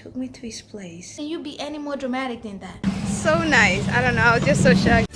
took me to his place. Can you be any more dramatic than that? So nice. I don't know. I was just so shocked.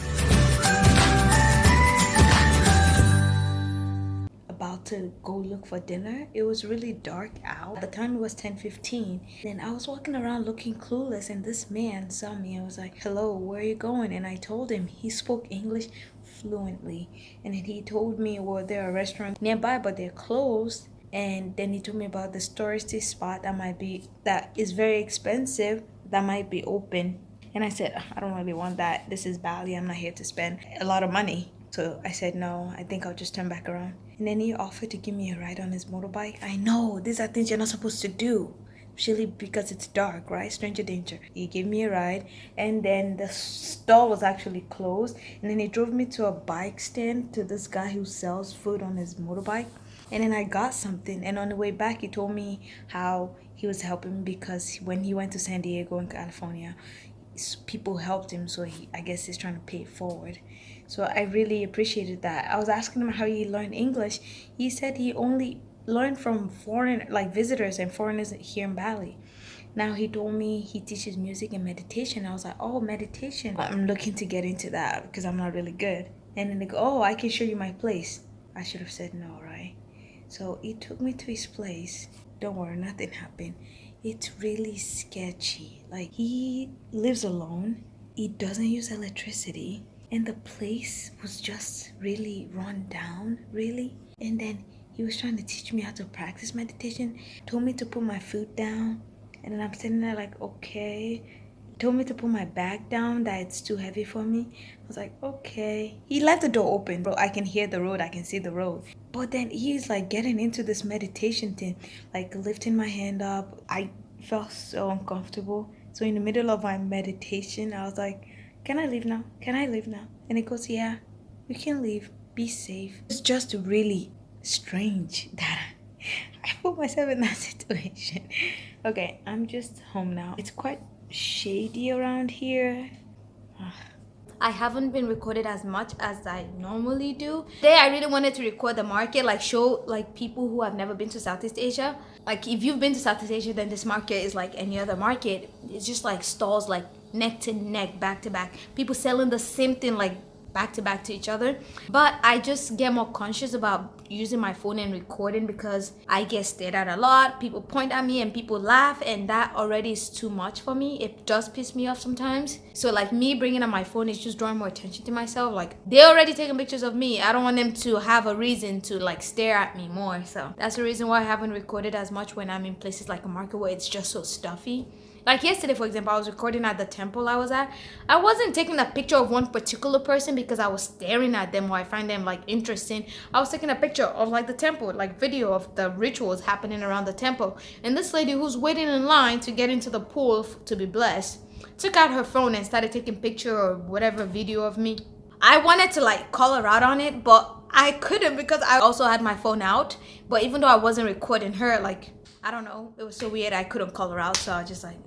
About to go look for dinner. It was really dark out. At the time it was 10:15. Then I was walking around looking clueless, and this man saw me and was like, "Hello, where are you going?" And I told him. He spoke English fluently, and then he told me, well, there are restaurants nearby but they're closed. And then he told me about this touristy spot that is very expensive, that might be open. And I said, I don't really want that. This is Bali. I'm not here to spend a lot of money. So I said, no, I think I'll just turn back around. And then he offered to give me a ride on his motorbike. I know, these are things you're not supposed to do. Especially because it's dark, right? Stranger danger. He gave me a ride, and then the stall was actually closed. And then he drove me to a bike stand to this guy who sells food on his motorbike. And then I got something. And on the way back, he told me how he was helping me because when he went to San Diego in California, people helped him. So I guess he's trying to pay it forward. So I really appreciated that. I was asking him how he learned English. He said he only learned from foreign visitors and foreigners here in Bali. Now he told me he teaches music and meditation. I was like, oh, meditation. I'm looking to get into that because I'm not really good. And then they go, oh, I can show you my place. I should have said no, right? So he took me to his place. Don't worry, nothing happened. It's really sketchy. Like, he lives alone. He doesn't use electricity. And the place was just really run down, really. And then he was trying to teach me how to practice meditation. Told me to put my foot down. And then I'm sitting there like, okay. Told me to put my bag down, that it's too heavy for me. I was like, okay. He left the door open, bro. I can hear the road. I can see the road. But then he's like getting into this meditation thing, like lifting my hand up. I felt so uncomfortable. So in the middle of my meditation, I was like, can I leave now? Can I leave now? And he goes, yeah, you can leave. Be safe. It's just really strange that I put myself in that situation. Okay, I'm just home now. It's quite shady around here. I haven't been recorded as much as I normally do. Today I really wanted to record the market, like show like people who have never been to Southeast Asia. Like if you've been to Southeast Asia, then this market is like any other market. It's just like stalls like neck to neck, back to back. People selling the same thing like back to each other. But I just get more conscious about using my phone and recording because I get stared at a lot. People point at me and people laugh, and that already is too much for me. It does piss me off sometimes. So like me bringing up my phone is just drawing more attention to myself. Like they're already taking pictures of me. I don't want them to have a reason to like stare at me more. So that's the reason why I haven't recorded as much when I'm in places like a market where it's just so stuffy. Like yesterday, for example, I was recording at the temple I was at. I wasn't taking a picture of one particular person because I was staring at them or I find them like interesting. I was taking a picture of like the temple, like video of the rituals happening around the temple. And this lady who's waiting in line to get into the pool to be blessed took out her phone and started taking picture or whatever video of me. I wanted to like call her out on it, but I couldn't because I also had my phone out. But even though I wasn't recording her, like, I don't know, it was so weird I couldn't call her out. So I was just like,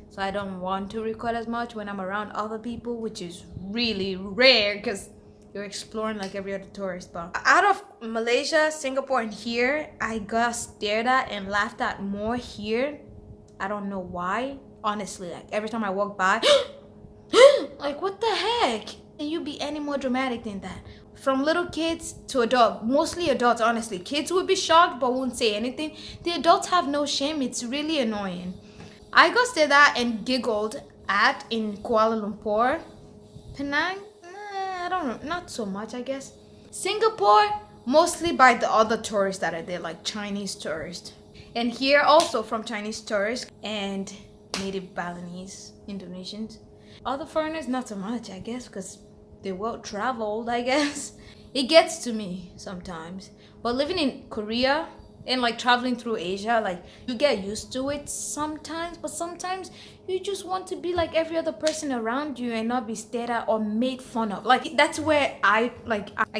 So I don't want to record as much when I'm around other people, which is really rare because you're exploring like every other tourist. But out of Malaysia, Singapore, and here, I got stared at and laughed at more here. I don't know why. Honestly, like every time I walk by, like what the heck? Can you be any more dramatic than that? From little kids to adults, mostly adults, honestly. Kids would be shocked but won't say anything. The adults have no shame. It's really annoying. I got stared at and giggled at in Kuala Lumpur. Penang? I don't know. Not so much, I guess. Singapore, mostly by the other tourists that are there, like Chinese tourists. And here also from Chinese tourists and native Balinese, Indonesians. Other foreigners, not so much, I guess, because they're well traveled, I guess. It gets to me sometimes. But living in Korea and like traveling through Asia, like you get used to it sometimes, but sometimes you just want to be like every other person around you and not be stared at or made fun of. Like that's where I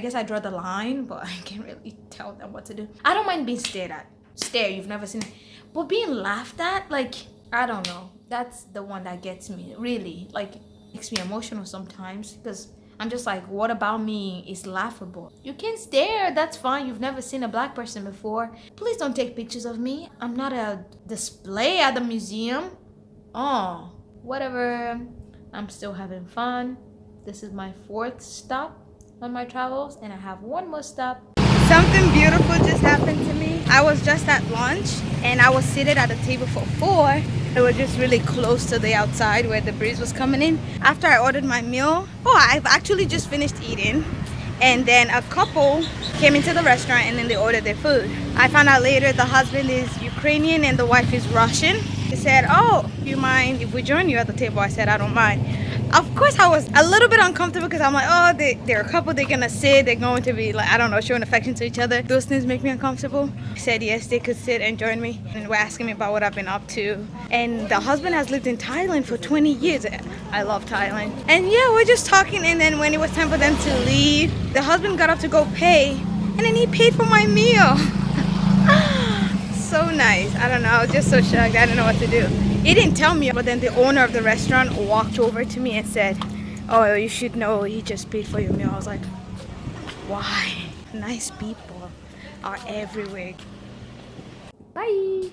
guess I draw the line, but I can't really tell them what to do. I don't mind being stared at. Stare, you've never seen it. But being laughed at, like, I don't know. That's the one that gets me, really. Like, makes me emotional sometimes because I'm just like, what about me is laughable? You can stare, that's fine. You've never seen a black person before. Please don't take pictures of me. I'm not a display at the museum. Oh, whatever. I'm still having fun. This is my 4th stop on my travels, and I have one more stop. Something beautiful just happened to me. I was just at lunch and I was seated at a table for 4. It was just really close to the outside where the breeze was coming in. After I ordered my meal, I've actually just finished eating. And then a couple came into the restaurant and then they ordered their food. I found out later the husband is Ukrainian and the wife is Russian. They said, "Oh, do you mind if we join you at the table?" I said, "I don't mind." Of course, I was a little bit uncomfortable because I'm like, oh, they're a couple, they're gonna sit, they're going to be like, I don't know, showing affection to each other. Those things make me uncomfortable. He said yes, they could sit and join me, and were asking me about what I've been up to. And the husband has lived in Thailand for 20 years. I love Thailand. And yeah, we're just talking, and then when it was time for them to leave, the husband got up to go pay, and then he paid for my meal. So nice. I don't know, I was just so shocked. I didn't know what to do. He didn't tell me, but then the owner of the restaurant walked over to me and said, "Oh, you should know he just paid for your meal." I was like, why? Nice people are everywhere. Bye.